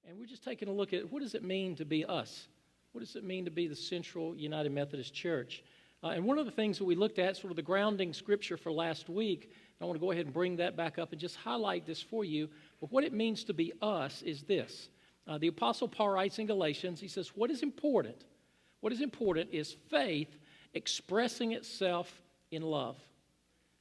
And we're just taking a look at what does it mean to be us? What does it mean to be the Central United Methodist Church? And one of the things that we looked at, sort of the grounding scripture for last week, I want to go ahead and bring that back up and just highlight this for you. But what it means to be us is this. The Apostle Paul writes in Galatians, he says, what is important? What is important is faith expressing itself in love.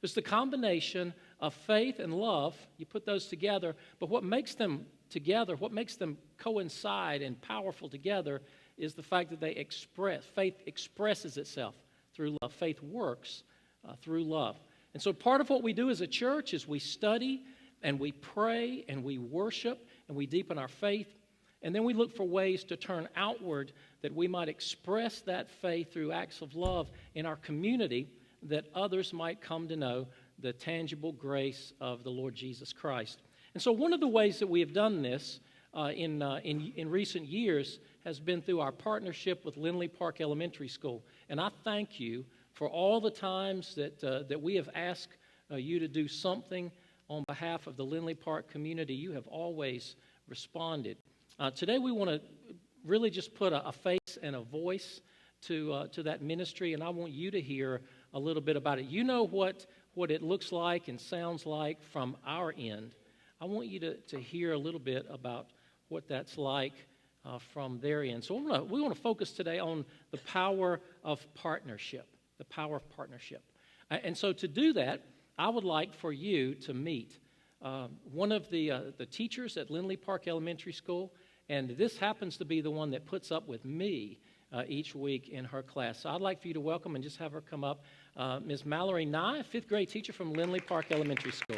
It's the combination of faith and love. You put those together, but what makes them together, what makes them coincide and powerful together is the fact that they express. Faith expresses itself through love. Faith works through love. And so part of what we do as a church is we study and we pray and we worship and we deepen our faith. And then we look for ways to turn outward that we might express that faith through acts of love in our community, that others might come to know the tangible grace of the Lord Jesus Christ. And so one of the ways that we have done this in recent years has been through our partnership with Lindley Park Elementary School. And I thank you for all the times that we have asked you to do something on behalf of the Lindley Park community. You have always responded. Today we want to really just put a face and a voice to that ministry, and I want you to hear a little bit about it. You know what it looks like and sounds like from our end. I want you to hear a little bit about what that's like from their end. So we want to focus today on the power of partnership, the power of partnership. And so to do that, I would like for you to meet one of the teachers at Lindley Park Elementary School, and this happens to be the one that puts up with me each week in her class. So I'd like for you to welcome and just have her come up, Ms. Mallory Nye, a fifth grade teacher from Lindley Park Elementary School.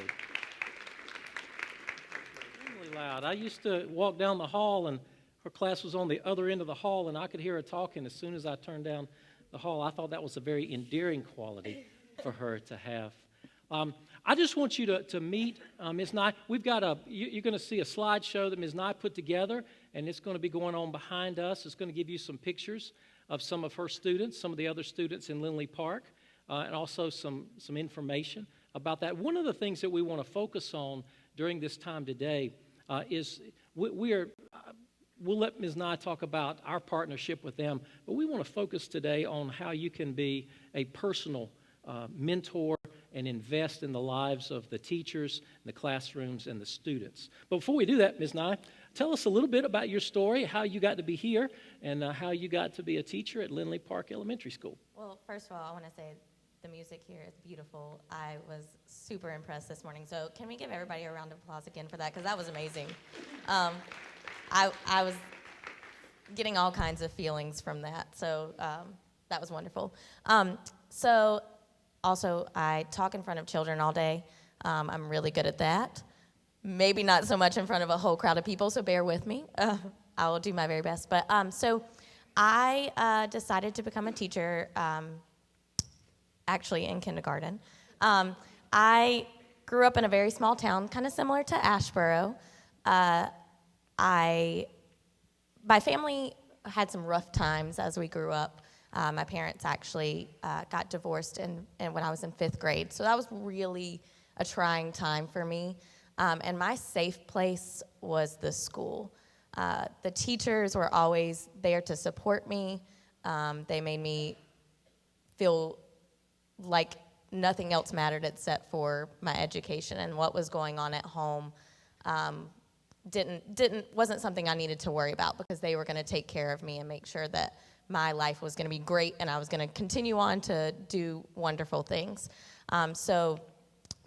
Really loud. I used to walk down the hall, and her class was on the other end of the hall, and I could hear her talking as soon as I turned down the hall. I thought that was a very endearing quality for her to have. I just want you to meet Ms. Nye. We've got you're going to see a slideshow that Ms. Nye put together, and it's going to be going on behind us. It's going to give you some pictures of some of her students, some of the other students in Lindley Park, and also some information about that. One of the things that we want to focus on during this time today is we'll let Ms. Nye talk about our partnership with them, but we want to focus today on how you can be a personal mentor and invest in the lives of the teachers, the classrooms, and the students. But before we do that, Ms. Nye, tell us a little bit about your story, how you got to be here, and how you got to be a teacher at Lindley Park Elementary School. Well, first of all, I want to say the music here is beautiful. I was super impressed this morning. So can we give everybody a round of applause again for that? Because that was amazing. I was getting all kinds of feelings from that. So that was wonderful. Also, I talk in front of children all day. I'm really good at that. Maybe not so much in front of a whole crowd of people, so bear with me. I will do my very best. But so I decided to become a teacher actually in kindergarten. I grew up in a very small town, kind of similar to Asheboro. My family had some rough times as we grew up. My parents actually got divorced when I was in fifth grade, so that was really a trying time for me. And my safe place was the school. The teachers were always there to support me. They made me feel like nothing else mattered except for my education, and what was going on at home wasn't something I needed to worry about, because they were going to take care of me and make sure that my life was going to be great and I was going to continue on to do wonderful things. So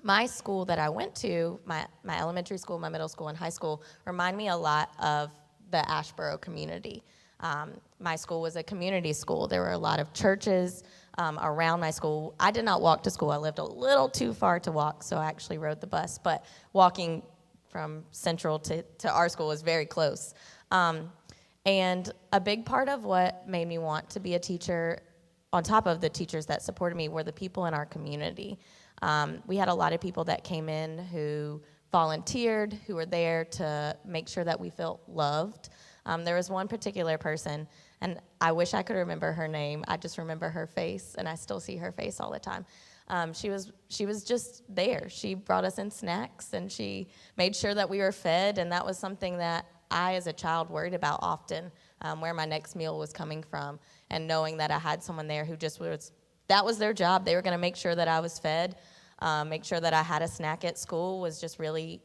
my school that I went to, my elementary school, my middle school, and high school, remind me a lot of the Asheboro community. My school was a community school. There were a lot of churches around my school. I did not walk to school. I lived a little too far to walk, so I actually rode the bus. But walking from Central to our school was very close. And a big part of what made me want to be a teacher, on top of the teachers that supported me, were the people in our community. We had a lot of people that came in who volunteered, who were there to make sure that we felt loved. There was one particular person, and I wish I could remember her name. I just remember her face, and I still see her face all the time. She was just there. She brought us in snacks, and she made sure that we were fed, and that was something that I as a child worried about often, where my next meal was coming from, and knowing that I had someone there who just that was their job. They were going to make sure that I was fed, make sure that I had a snack at school was just really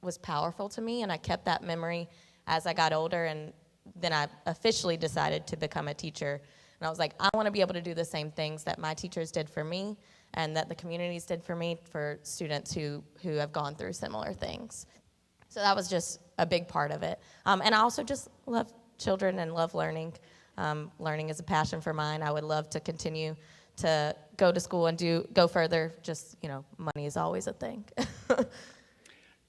was powerful to me, and I kept that memory as I got older, and then I officially decided to become a teacher. And I was like, I want to be able to do the same things that my teachers did for me and that the communities did for me for students who have gone through similar things. So that was just a big part of it. And I also just love children and love learning. Learning is a passion for mine. I would love to continue to go to school and go further. Just, money is always a thing.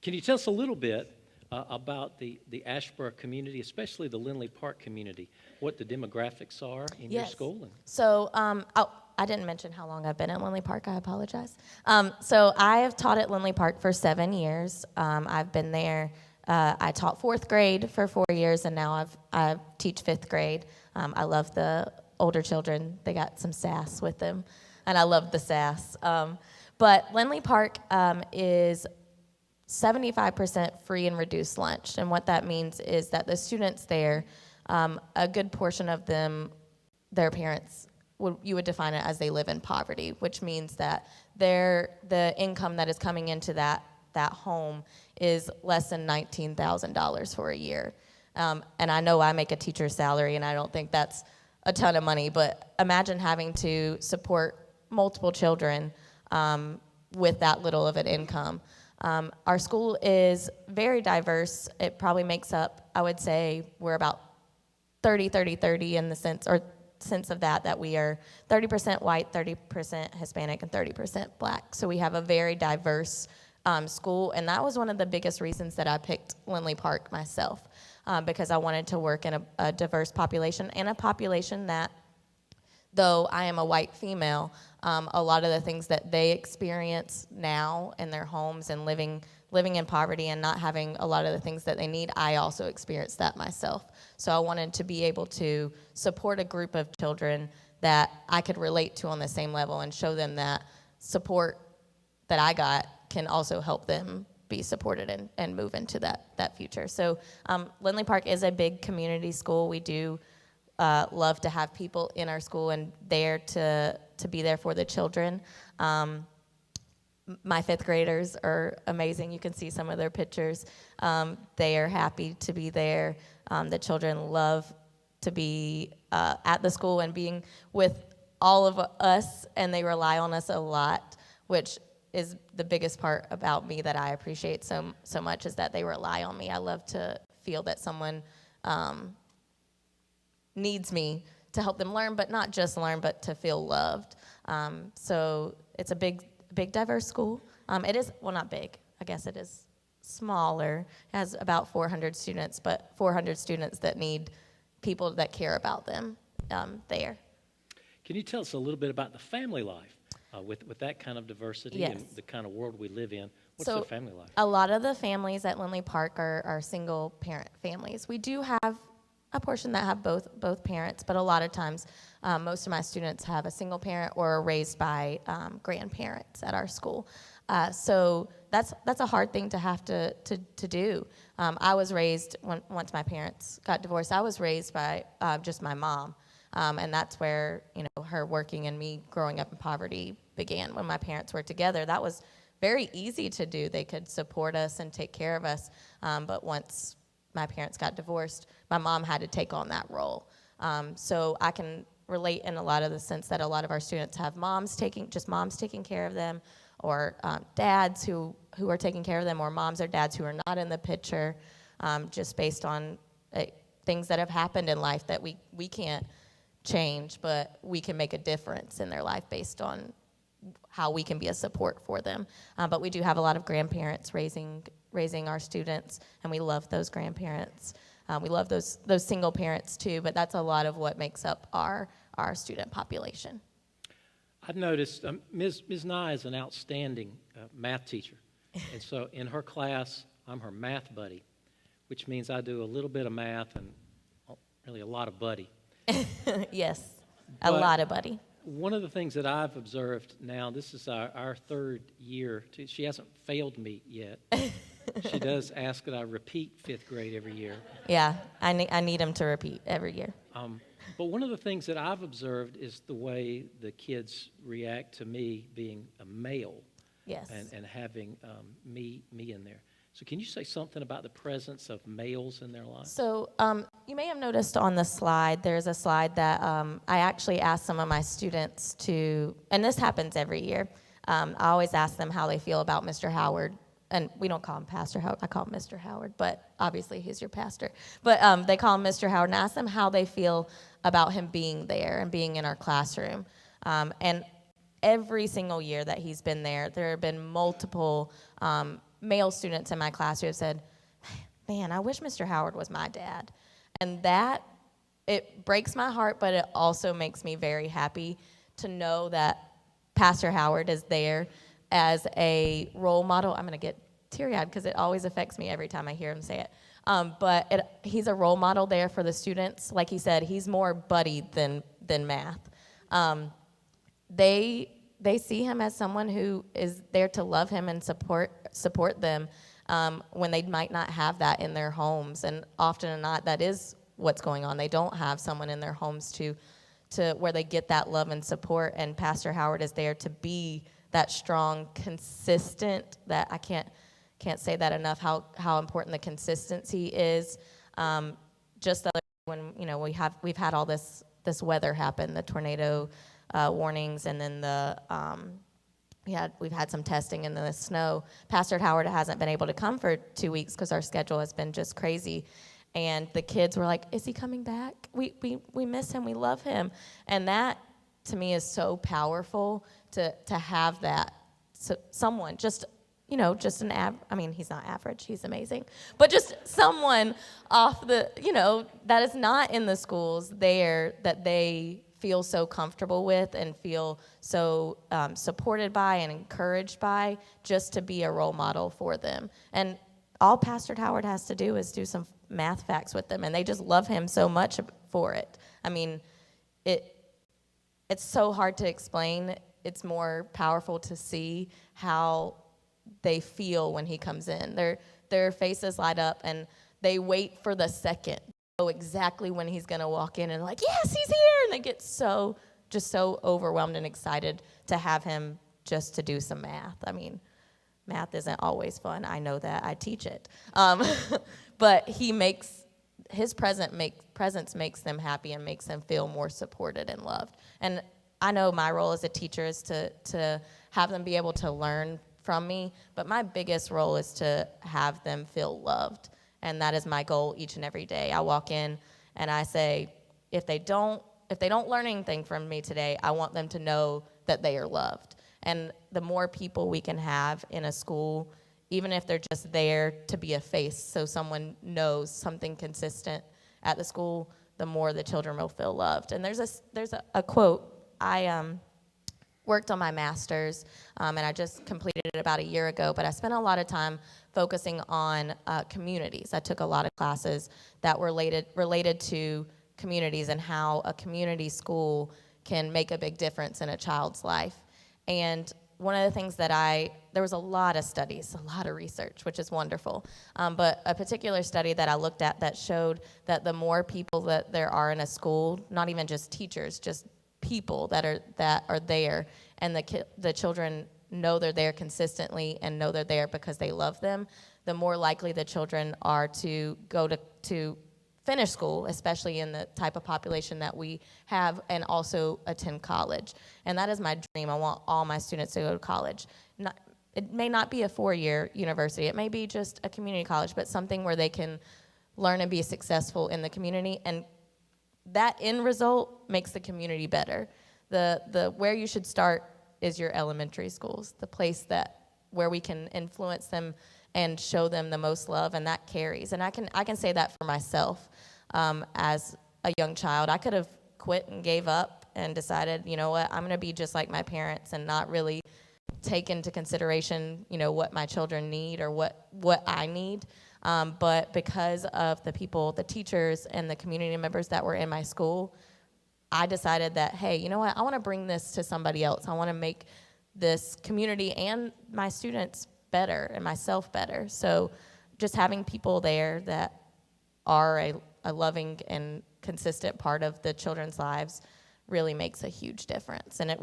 Can you tell us a little bit about the Asheboro community, especially the Lindley Park community, what the demographics are in your school? So, I didn't mention how long I've been at Lindley Park. I apologize. So I have taught at Lindley Park for 7 years. I've been there. I taught 4th grade for 4 years, and now I teach 5th grade. I love the older children. They got some sass with them, and I love the sass. But Lindley Park is 75% free and reduced lunch, and what that means is that the students there, a good portion of them, their parents, you would define it as they live in poverty, which means that the income that is coming into that home is less than $19,000 for a year. And I know I make a teacher's salary, and I don't think that's a ton of money, but imagine having to support multiple children with that little of an income. Our school is very diverse. It probably makes up, I would say, we're about 30 in the sense of that we are 30% white, 30% Hispanic, and 30% black. So we have a very diverse school, and that was one of the biggest reasons that I picked Lindley Park myself, because I wanted to work in a diverse population, and a population that, though I am a white female, a lot of the things that they experience now in their homes and living in poverty and not having a lot of the things that they need, I also experienced that myself. So I wanted to be able to support a group of children that I could relate to on the same level and show them that support that I got can also help them be supported and move into that future. So Lindley Park is a big community school. We do love to have people in our school and there to be there for the children. My 5th graders are amazing. You can see some of their pictures. They are happy to be there. The children love to be at the school and being with all of us, and they rely on us a lot, which is the biggest part about me that I appreciate so much, is that they rely on me. I love to feel that someone needs me to help them learn, but not just learn, but to feel loved. So it's a big, diverse school. It is, well, not big. I guess it is smaller. It has about 400 students, but 400 students that need people that care about them there. Can you tell us a little bit about the family life with that kind of diversity? Yes. And the kind of world we live in? What's So their family life? a lot of the families at Lindley Park are single-parent families. We do have a portion that have both parents, but a lot of times most of my students have a single parent or are raised by grandparents at our school. So that's a hard thing to have to do. I was raised, once my parents got divorced, I was raised by just my mom. And that's where, her working and me growing up in poverty began. When my parents were together, that was very easy to do. They could support us and take care of us. But once my parents got divorced, my mom had to take on that role. So I can relate in a lot of the sense that a lot of our students have moms taking care of them, or dads who are taking care of them, or moms or dads who are not in the picture, just based on things that have happened in life that we can't change, but we can make a difference in their life based on how we can be a support for them. But we do have a lot of grandparents raising our students, and we love those grandparents. We love those single parents too, but that's a lot of what makes up our student population. I've noticed Ms. Nye is an outstanding math teacher. And so in her class, I'm her math buddy, which means I do a little bit of math and really a lot of buddy. Yes, a lot of buddy. One of the things that I've observed now, this is our 3rd year. She hasn't failed me yet. She does ask that I repeat fifth grade every year. Yeah, I need him to repeat every year. But one of the things that I've observed is the way the kids react to me being a male. Yes. And having me in there. So can you say something about the presence of males in their lives? So you may have noticed on the slide, there's a slide that I actually asked some of my students to, and this happens every year. I always ask them how they feel about Mr. Howard. And we don't call him Pastor Howard, I call him Mr. Howard, but obviously he's your pastor. But they call him Mr. Howard, and I ask them how they feel about him being there and being in our classroom. And every single year that he's been there, there have been multiple male students in my class who have said, man, I wish Mr. Howard was my dad. And that, it breaks my heart, but it also makes me very happy to know that Pastor Howard is there as a role model. I'm going to get teary-eyed because it always affects me every time I hear him say it. He's a role model there for the students. Like he said, he's more buddy than math. They see him as someone who is there to love him and support them when they might not have that in their homes. And often or not, that is what's going on. They don't have someone in their homes to where they get that love and support. And Pastor Howard is there to be that strong, consistent. That I can't say that enough. How important the consistency is. Just the other when we've had all this weather happen, the tornado warnings, and then we've had some testing in the snow. Pastor Howard hasn't been able to come for 2 weeks because our schedule has been just crazy. And the kids were like, is he coming back? We miss him, we love him. And that, to me, is so powerful to have that. So someone, just he's not average, he's amazing. But just someone off that is not in the schools there that they feel so comfortable with and feel so supported by and encouraged by, just to be a role model for them. And all Pastor Howard has to do is do some math facts with them, and they just love him so much for it. I mean, it's so hard to explain. It's more powerful to see how they feel when he comes in. Their faces light up, and they wait for the second. Know exactly when he's going to walk in, and like, yes, he's here, and they get so overwhelmed and excited to have him just to do some math. I mean, math isn't always fun. I know that. I teach it. But his presence makes them happy and makes them feel more supported and loved. And I know my role as a teacher is to have them be able to learn from me, but my biggest role is to have them feel loved. And that is my goal each and every day. I walk in and I say, if they don't learn anything from me today, I want them to know that they are loved. And the more people we can have in a school, even if they're just there to be a face so someone knows something consistent at the school, the more the children will feel loved. And there's a quote. I worked on my master's, and I just completed it about a year ago, but I spent a lot of time focusing on communities. I took a lot of classes that were related to communities and how a community school can make a big difference in a child's life. And one of the things there was a lot of studies, a lot of research, which is wonderful, but a particular study that I looked at that showed that the more people that there are in a school, not even just teachers, just people that are there, and the children know they're there consistently and know they're there because they love them, the more likely the children are to go to finish school, especially in the type of population that we have, and also attend college. And that is my dream. I want all my students to go to college. It may not be a 4-year university. It may be just a community college, but something where they can learn and be successful in the community. And that end result makes the community better. The where you should start is your elementary schools, the place where we can influence them and show them the most love, and that carries. And I can say that for myself. As a young child, I could have quit and gave up and decided, you know what, I'm going to be just like my parents and not really take into consideration, what my children need or what I need. But because of the teachers and the community members that were in my school, I decided that, hey, you know what, I want to bring this to somebody else. I want to make this community and my students better and myself better. So just having people there that are a loving and consistent part of the children's lives really makes a huge difference. And it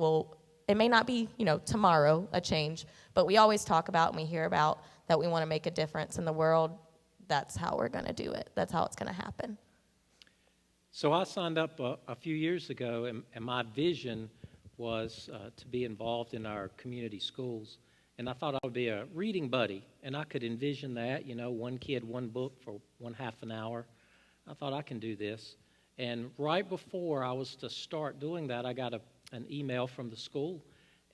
may not be, tomorrow a change, but we always talk about and we hear about that we want to make a difference in the world. That's how we're going to do it. That's how it's going to happen. So I signed up a few years ago, and my vision was to be involved in our community schools. And I thought I would be a reading buddy, and I could envision that, one kid, one book for one half an hour. I thought I can do this. And right before I was to start doing that, I got an email from the school,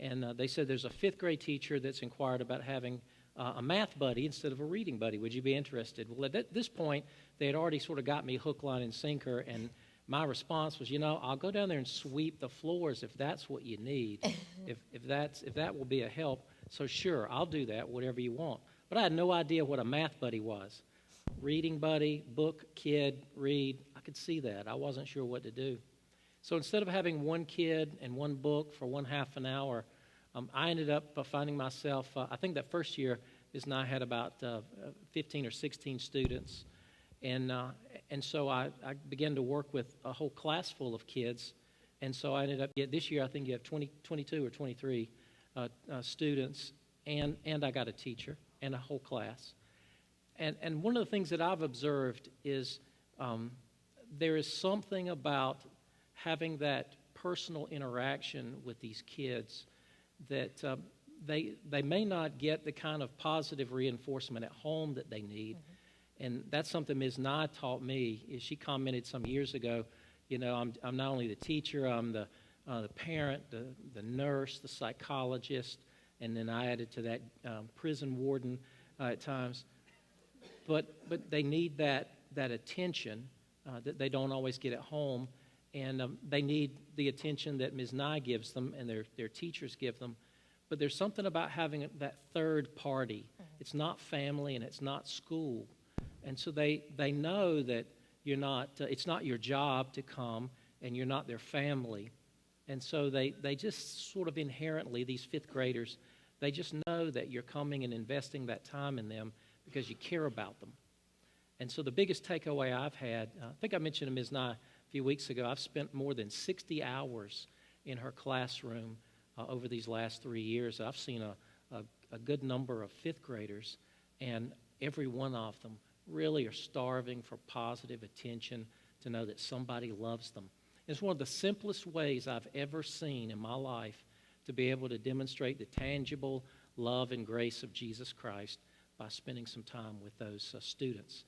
and they said there's a fifth grade teacher that's inquired about having a math buddy instead of a reading buddy. Would you be interested? Well, at this point, they had already sort of got me hook, line, and sinker, and my response was, I'll go down there and sweep the floors if that's what you need, if that will be a help. So sure, I'll do that, whatever you want. But I had no idea what a math buddy was. Reading buddy, book, kid, read. I could see that. I wasn't sure what to do. So instead of having one kid and one book for one half an hour, I ended up finding myself, I think that first year, Ms. and I had about 15 or 16 students. And so I began to work with a whole class full of kids. And so I ended up, this year I think you have 22 or 23 students, and I got a teacher and a whole class. And one of the things that I've observed is there is something about having that personal interaction with these kids that they may not get the kind of positive reinforcement at home that they need. Mm-hmm. And that's something Ms. Nye taught me. Is she commented some years ago, I'm not only the teacher, I'm the parent, the nurse, the psychologist, and then I added to that prison warden at times. But they need that attention that they don't always get at home, and they need the attention that Ms. Nye gives them and their teachers give them. But there's something about having that third party. Mm-hmm. It's not family and it's not school. And so they know that you're not. It's not your job to come, and you're not their family. And so they just sort of inherently, these fifth graders, they just know that you're coming and investing that time in them because you care about them. And so the biggest takeaway I've had, I think I mentioned to Ms. Nye a few weeks ago, I've spent more than 60 hours in her classroom over these last 3 years. I've seen a good number of fifth graders, and every one of them really are starving for positive attention, to know that somebody loves them. It's one of the simplest ways I've ever seen in my life to be able to demonstrate the tangible love and grace of Jesus Christ by spending some time with those students.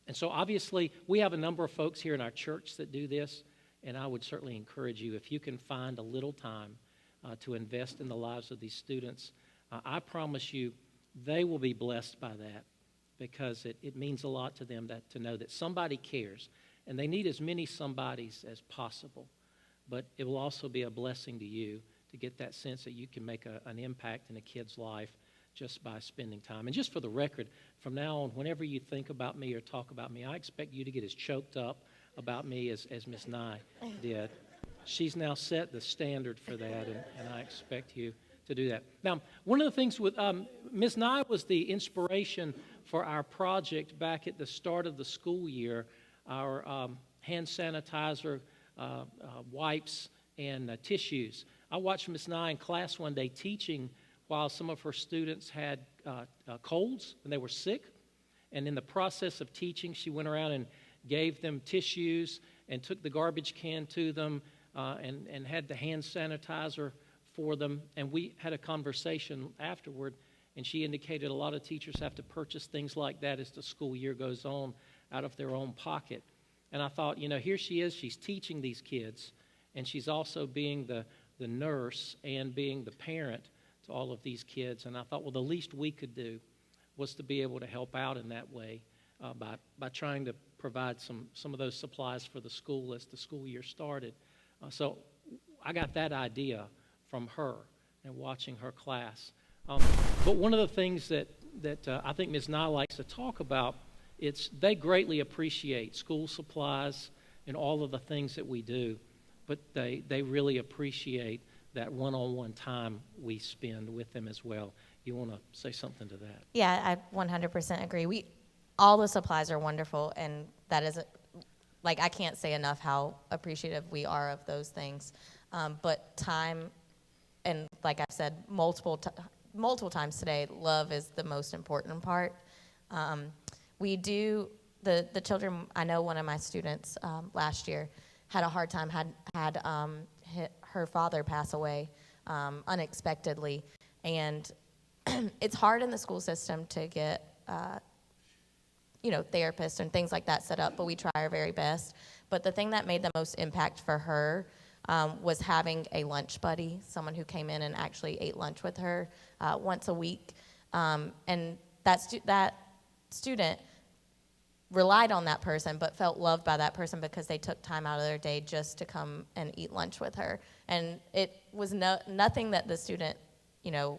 And so obviously we have a number of folks here in our church that do this, and I would certainly encourage you, if you can find a little time to invest in the lives of these students, I promise you they will be blessed by that, because it means a lot to them to know that somebody cares. And they need as many somebodies as possible. But it will also be a blessing to you to get that sense that you can make an impact in a kid's life just by spending time. And just for the record, from now on, whenever you think about me or talk about me, I expect you to get as choked up about me as Ms. Nye did. She's now set the standard for that, and I expect you to do that. Now, one of the things with Ms. Nye was the inspiration for our project back at the start of the school year, our hand sanitizer, wipes, and tissues. I watched Ms. Nye in class one day teaching while some of her students had colds and they were sick. And in the process of teaching, she went around and gave them tissues and took the garbage can to them and had the hand sanitizer for them. And we had a conversation afterward, and she indicated a lot of teachers have to purchase things like that as the school year goes on out of their own pocket. And I thought, here she is, she's teaching these kids, and she's also being the nurse and being the parent to all of these kids. And I thought, well, the least we could do was to be able to help out in that way by trying to provide some of those supplies for the school as the school year started. So I got that idea from her and watching her class. But one of the things that I think Ms. Nye likes to talk about, they greatly appreciate school supplies and all of the things that we do, but they really appreciate that one-on-one time we spend with them as well. you want to say something to that? Yeah, I 100% agree. All the supplies are wonderful, and that is, like, I can't say enough how appreciative we are of those things. But time, and like I've said multiple times today, love is the most important part. We do, the children, I know one of my students last year had a hard time, had her father pass away unexpectedly, and it's hard in the school system to get therapists and things like that set up, but we try our very best. But the thing that made the most impact for her was having a lunch buddy, someone who came in and actually ate lunch with her once a week. And that student relied on that person, but felt loved by that person because they took time out of their day just to come and eat lunch with her. And it was nothing that the student,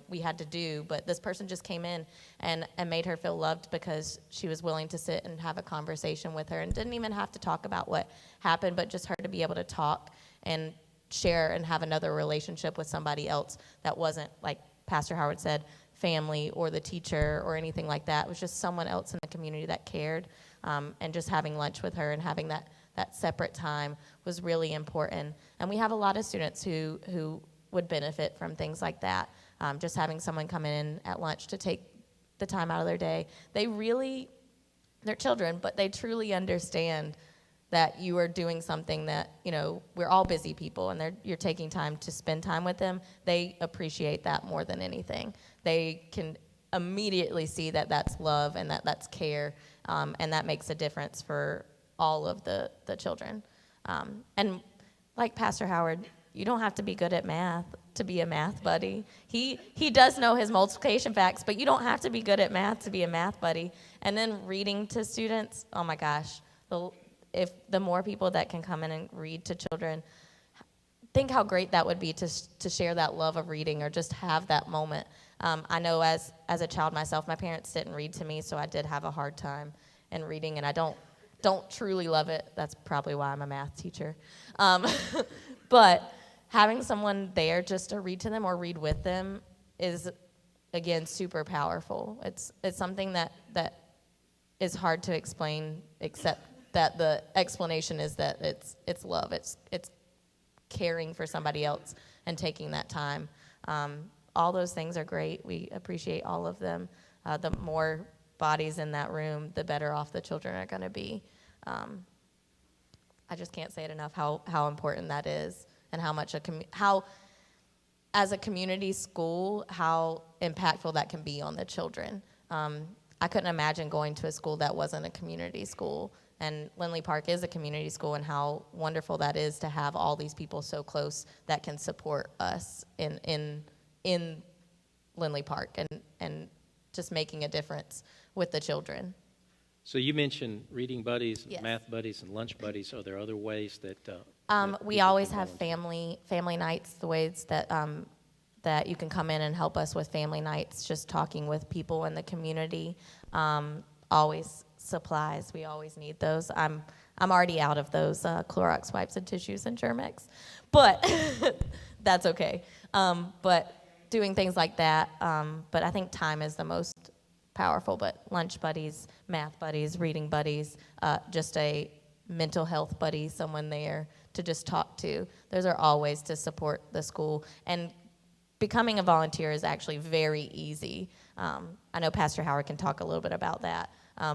we had to do, but this person just came in and made her feel loved because she was willing to sit and have a conversation with her and didn't even have to talk about what happened, but just her to be able to talk and share and have another relationship with somebody else that wasn't, like Pastor Howard said, family or the teacher or anything like that. It was just someone else in the community that cared, and just having lunch with her and having that separate time was really important. And we have a lot of students who would benefit from things like that. Just having someone come in at lunch to take the time out of their day. They're children, but they truly understand that you are doing something that, we're all busy people, and you're taking time to spend time with them. They appreciate that more than anything. They can immediately see that that's love and that's care, and that makes a difference for all of the children. And like Pastor Howard, you don't have to be good at math to be a math buddy. He does know his multiplication facts, but you don't have to be good at math to be a math buddy. And then reading to students, oh my gosh, if the more people that can come in and read to children, think how great that would be to share that love of reading or just have that moment. I know as a child myself, my parents didn't read to me, so I did have a hard time in reading, and I don't truly love it. That's probably why I'm a math teacher. But having someone there just to read to them or read with them is, again, super powerful. It's something that is hard to explain, except that the explanation is that it's love. It's caring for somebody else and taking that time. All those things are great. We appreciate all of them. The more bodies in that room, the better off the children are going to be. I just can't say it enough how important that is, and how much as a community school, how impactful that can be on the children. I couldn't imagine going to a school that wasn't a community school, and Lindley Park is a community school, and how wonderful that is to have all these people so close that can support us in Lindley Park and just making a difference with the children. So you mentioned reading buddies, Yes. math buddies, and lunch buddies. Are there other ways that We people always can have volunteer? family nights, the ways that you can come in and help us with family nights, just talking with people in the community. Always supplies, we always need those. I'm already out of those Clorox wipes and tissues and Germex, but that's okay. But doing things like that, but I think time is the most powerful. But lunch buddies, math buddies, reading buddies, just a mental health buddy, someone there to just talk to. Those are all ways to support the school. And becoming a volunteer is actually very easy. I know Pastor Howard can talk a little bit about that,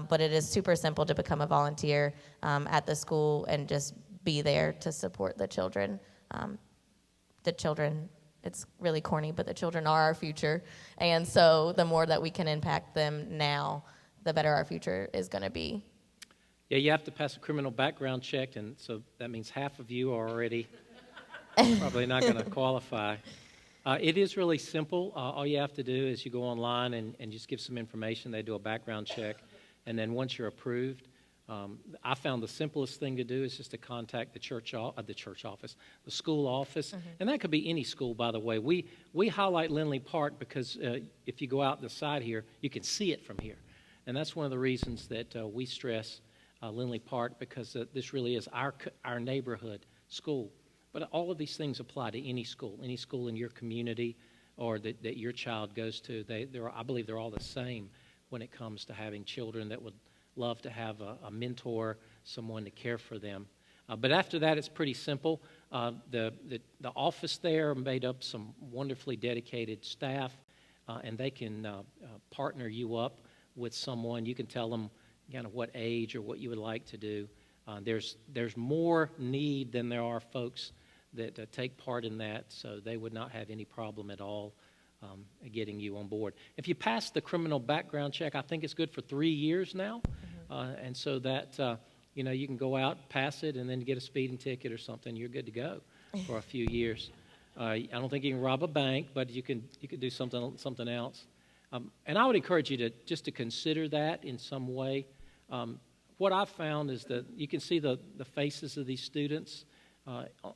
but it is super simple to become a volunteer at the school and just be there to support the children. It's really corny, but the children are our future. And so the more that we can impact them now, the better our future is going to be. Yeah, you have to pass a criminal background check, and so that means half of you are already probably not going to qualify. It is really simple. All you have to do is you go online and just give some information. They do a background check, and then once you're approved, I found the simplest thing to do is just to contact the school office, and that could be any school, by the way. We highlight Lindley Park because if you go out the side here, you can see it from here, and that's one of the reasons that we stress Lindley Park, because this really is our neighborhood school. But all of these things apply to any school in your community. or that your child goes to, I believe they're all the same when it comes to having children that would love to have a mentor, someone to care for them. But after that, it's pretty simple. The office there made up some wonderfully dedicated staff, and they can partner you up with someone. You can tell them kind of what age or what you would like to do. There's more need than there are folks that take part in that, so they would not have any problem at all getting you on board. If you pass the criminal background check, I think it's good for 3 years now, and so that you can go out, pass it, and then get a speeding ticket or something. You're good to go for a few years. I don't think you can rob a bank, but you could do something else. And I would encourage you to consider that in some way. What I've found is that you can see the faces of these students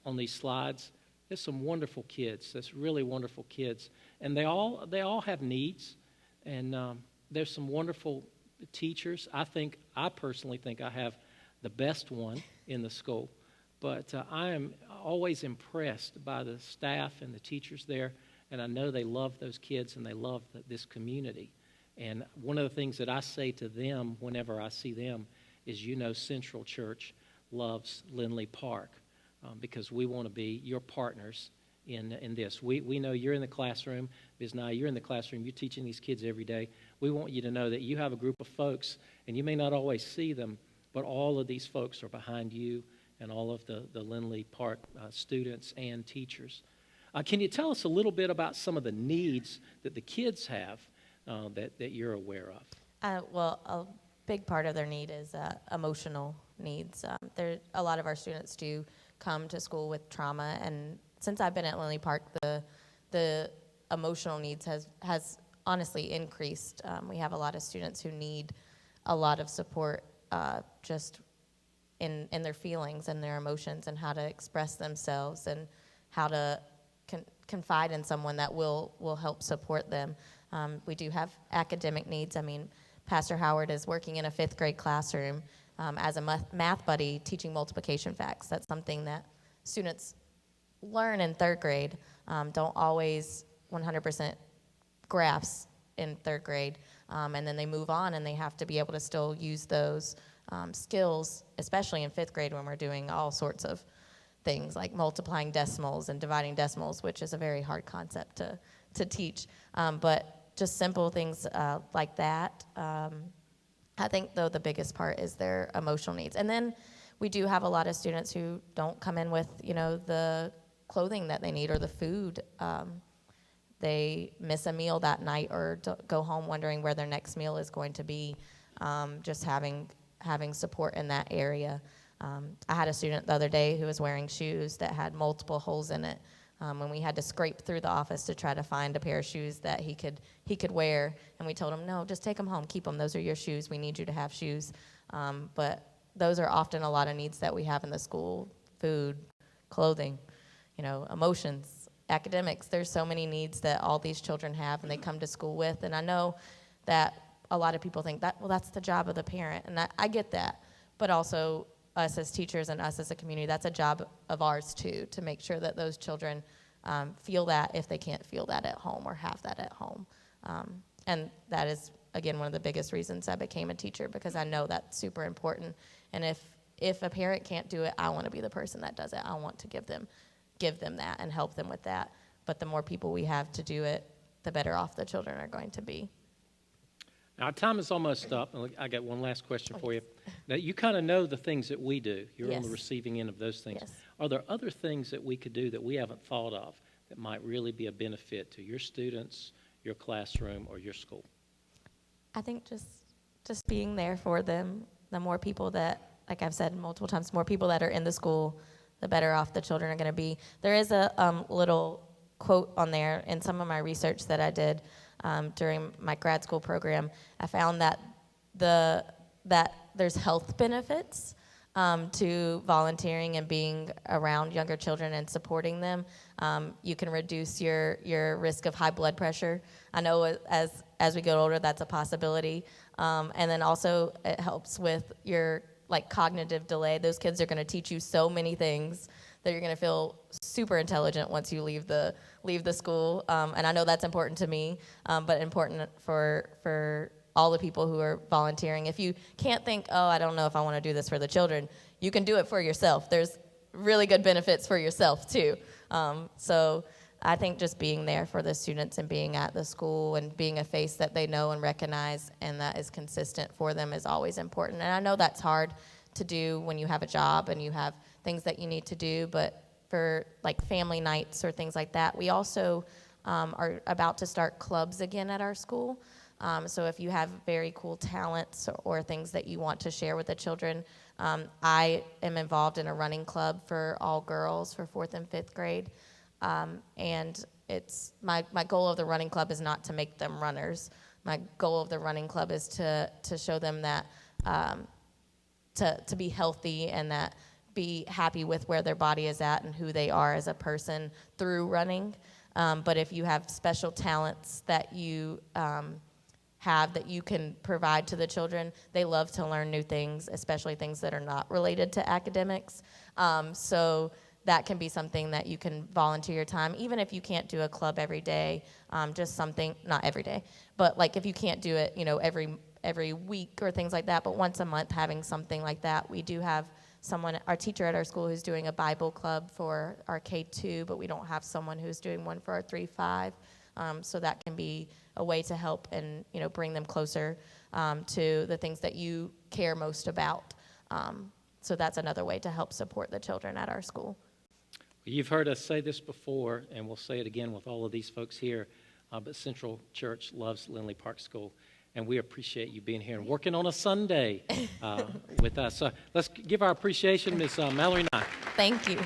on these slides. There's some wonderful kids. That's really wonderful kids, and they all have needs. And there's some wonderful teachers. I personally think I have the best one in the school. But I am always impressed by the staff and the teachers there, and I know they love those kids and they love this community. And one of the things that I say to them whenever I see them is, Central Church loves Lindley Park because we want to be your partners in this. We know you're in the classroom. Biznai, you're in the classroom. You're teaching these kids every day. We want you to know that you have a group of folks, and you may not always see them, but all of these folks are behind you and all of the Lindley Park students and teachers. Can you tell us a little bit about some of the needs that the kids have that you're aware of? Well, a big part of their need is emotional needs. A lot of our students do come to school with trauma, and since I've been at Lindley Park, the emotional needs has honestly increased. We have a lot of students who need a lot of support just in their feelings and their emotions and how to express themselves and how to confide in someone that will help support them. We do have academic needs. I mean, Pastor Howard is working in a 5th grade classroom as a math buddy teaching multiplication facts. That's something that students learn in 3rd grade, don't always 100% grasp in 3rd grade, and then they move on and they have to be able to still use those skills, especially in 5th grade when we're doing all sorts of things like multiplying decimals and dividing decimals, which is a very hard concept to teach. But just simple things like that. I think, though, the biggest part is their emotional needs. And then we do have a lot of students who don't come in with, the clothing that they need or the food. They miss a meal that night or go home wondering where their next meal is going to be. Just having support in that area. I had a student the other day who was wearing shoes that had multiple holes in it. When we had to scrape through the office to try to find a pair of shoes that he could wear, and we told him, no, just take them home, keep them. Those are your shoes. We need you to have shoes. But those are often a lot of needs that we have in the school: food, clothing, emotions, academics. There's so many needs that all these children have, and they come to school with. And I know that a lot of people think that's the job of the parent, and I get that. But also, us as teachers and us as a community, that's a job of ours too, to make sure that those children feel that if they can't feel that at home or have that at home. And that is, again, one of the biggest reasons I became a teacher, because I know that's super important. And if a parent can't do it, I want to be the person that does it. I want to give them that and help them with that. But the more people we have to do it, the better off the children are going to be. Our time is almost up. I got one last question for you. Now, you kind of know the things that we do. You're on the receiving end of those things. Yes. Are there other things that we could do that we haven't thought of that might really be a benefit to your students, your classroom, or your school? I think just being there for them. The more people that, like I've said multiple times, more people that are in the school, the better off the children are going to be. There is a little quote on there in some of my research that I did during my grad school program. I found that there's health benefits to volunteering and being around younger children and supporting them. You can reduce your risk of high blood pressure. I know as we get older, that's a possibility. And then also it helps with your cognitive delay. Those kids are going to teach you so many things that you're going to feel super intelligent once you leave the school. And I know that's important to me, but important for all the people who are volunteering. If you can't think, oh, I don't know if I want to do this for the children, you can do it for yourself. There's really good benefits for yourself too. So I think just being there for the students and being at the school and being a face that they know and recognize and that is consistent for them is always important. And I know that's hard to do when you have a job and you have things that you need to do, but for like family nights or things like that, we also are about to start clubs again at our school. So if you have very cool talents or things that you want to share with the children, I am involved in a running club for all girls for 4th and 5th grade. And it's my goal of the running club is not to make them runners. My goal of the running club is to show them that to be healthy and that be happy with where their body is at and who they are as a person through running. But if you have special talents that you have that you can provide to the children, they love to learn new things, especially things that are not related to academics. So that can be something that you can volunteer your time, even if you can't do a club every day, just something, not every day, but like if you can't do it, every week or things like that, but once a month having something like that. We do have our teacher at our school who's doing a Bible club for our K-2, but we don't have someone who's doing one for our 3-5. So that can be a way to help and, bring them closer to the things that you care most about. So that's another way to help support the children at our school. You've heard us say this before, and we'll say it again with all of these folks here, but Central Church loves Lindley Park School, and we appreciate you being here and working on a Sunday with us. So let's give our appreciation to Ms. Mallory Nye. Thank you.